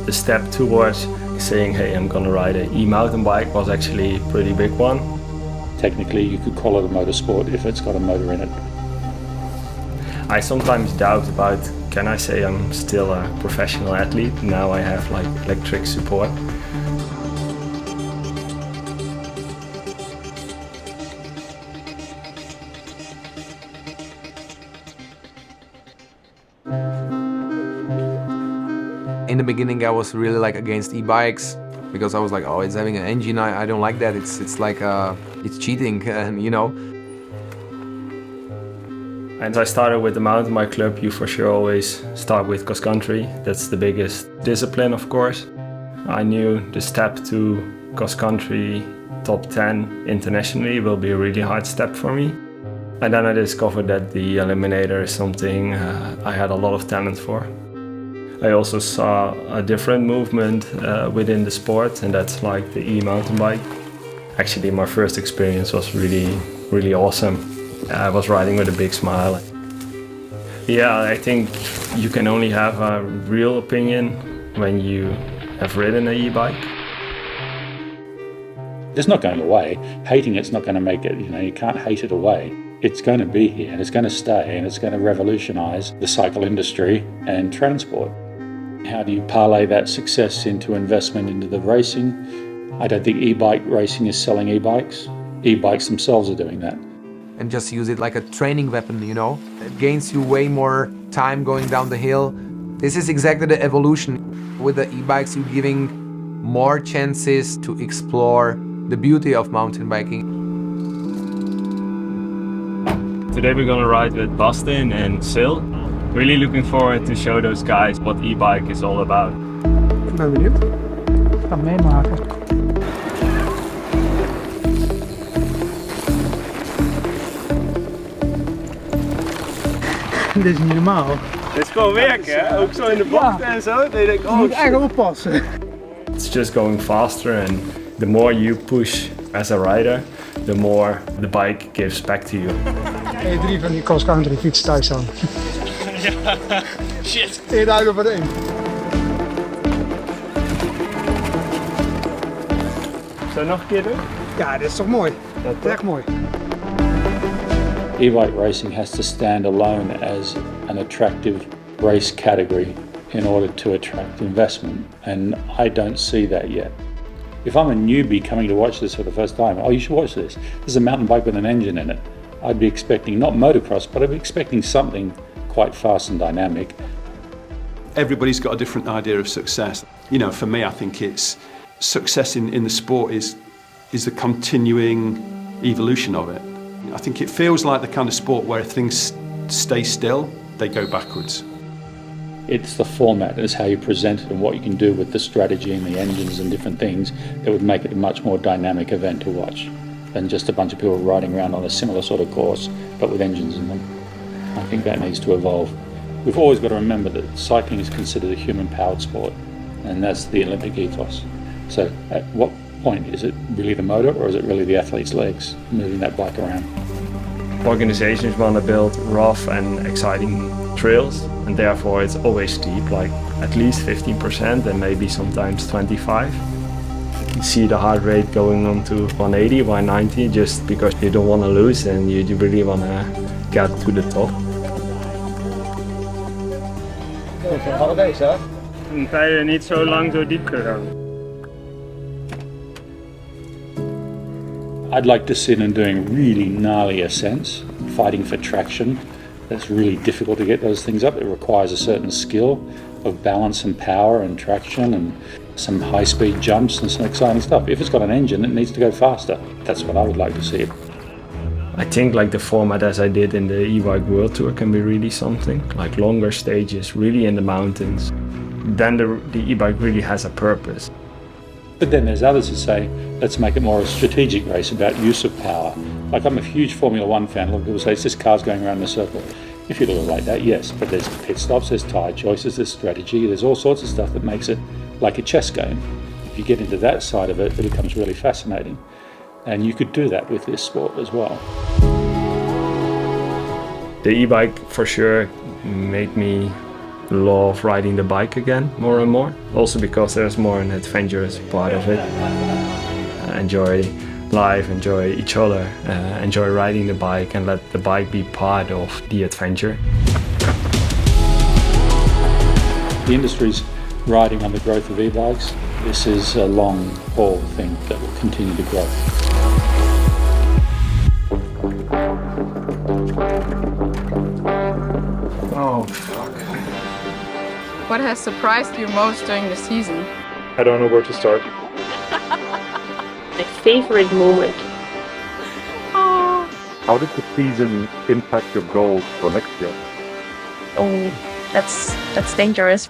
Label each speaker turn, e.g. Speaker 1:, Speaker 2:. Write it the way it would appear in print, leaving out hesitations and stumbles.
Speaker 1: the step towards saying, hey, I'm gonna ride an e-mountain bike was actually a pretty big one.
Speaker 2: Technically, you could call it a motorsport if it's got a motor in it.
Speaker 1: I sometimes doubt about, can I say I'm still a professional athlete? Now I have like electric support.
Speaker 3: In the beginning, I was really like against e-bikes because I was like, oh, it's having an engine. I don't like that. It's like it's cheating, and you know.
Speaker 1: And I started with the mountain bike club. You for sure always start with cross country. That's the biggest discipline, of course. I knew the step to cross country top 10 internationally will be a really hard step for me. And then I discovered that the eliminator is something I had a lot of talent for. I also saw a different movement within the sport, and that's like the e-mountain bike. Actually, my first experience was really awesome. I was riding with a big smile. Yeah, I think you can only have a real opinion when you have ridden an e-bike.
Speaker 2: It's not going away. Hating it's not going to make it, you can't hate it away. It's going to be here and it's going to stay and it's going to revolutionize the cycle industry and transport. How do you parlay that success into investment into the racing? I don't think e-bike racing is selling e-bikes. E-bikes themselves are doing that.
Speaker 3: And just use it like a training weapon, It gains you way more time going down the hill. This is exactly the evolution. With the e-bikes, you're giving more chances to explore the beauty of mountain biking.
Speaker 1: Today we're gonna ride with Boston and Sil. Really looking forward to show those guys what e-bike is all about.
Speaker 4: Ik ben benieuwd. Ik ga meemaken. Dit is niet normaal.
Speaker 1: Het is gewoon werken, hè? Ook zo in de bochten en zo. Dat je denkt,
Speaker 4: Je moet echt oppassen.
Speaker 1: It's just going faster, and the more you push as a rider, the more the bike gives back to you.
Speaker 4: 3 van die cross-country fietsen thuis staan.
Speaker 1: Ja, shit.
Speaker 4: 1000 voor de 1.
Speaker 1: Zo nog een keer doen?
Speaker 4: Ja, dit is toch mooi? Dat is echt mooi.
Speaker 2: E-bike racing has to stand alone as an attractive race category in order to attract investment, and I don't see that yet. If I'm a newbie coming to watch this for the first time, oh, you should watch this. This is a mountain bike with an engine in it. I'd be expecting not motocross, but I'd be expecting something quite fast and dynamic.
Speaker 5: Everybody's got a different idea of success. For me, I think it's success in the sport is the continuing evolution of it. I think it feels like the kind of sport where if things stay still, they go backwards.
Speaker 2: It's the format, it's how you present it and what you can do with the strategy and the engines and different things that would make it a much more dynamic event to watch than just a bunch of people riding around on a similar sort of course, but with engines in them. I think that needs to evolve. We've always got to remember that cycling is considered a human-powered sport, and that's the Olympic ethos. So at what point, is it really the motor or is it really the athlete's legs moving that bike around?
Speaker 1: Organizations want to build rough and exciting trails, and therefore it's always steep, like at least 15% and maybe sometimes 25%. You see the heart rate going on to 180, 190 just because you don't want to lose and you really want to get to the top.
Speaker 6: Een tijden niet zo lang zo diep gegaan.
Speaker 2: I'd like to see them doing really gnarly ascents, fighting for traction. That's really difficult to get those things up. It requires a certain skill of balance and power and traction and some high-speed jumps and some exciting stuff. If it's got an engine, it needs to go faster. That's what I would like to see.
Speaker 1: I think like the format as I did in the e-bike world tour can be really something, like longer stages, really in the mountains. Then the e-bike really has a purpose.
Speaker 2: But then there's others who say, let's make it more a strategic race about use of power. Like I'm a huge Formula One fan. A lot of people say it's just cars going around in a circle. If you look at it like that, yes, but there's pit stops, there's tyre choices, there's strategy, there's all sorts of stuff that makes it like a chess game. If you get into that side of it, it becomes really fascinating. And you could do that with this sport as well.
Speaker 1: The e-bike for sure made me love riding the bike again more and more. Also because there's more an adventurous part of it. Enjoy life, enjoy each other, enjoy riding the bike and let the bike be part of the adventure.
Speaker 2: The industry's riding on the growth of e-bikes. This is a long haul thing that will continue to grow.
Speaker 1: Oh, fuck.
Speaker 7: What has surprised you most during the season?
Speaker 1: I don't know where to start.
Speaker 8: My favorite moment.
Speaker 9: How did the season impact your goals for next year?
Speaker 8: Oh, that's dangerous.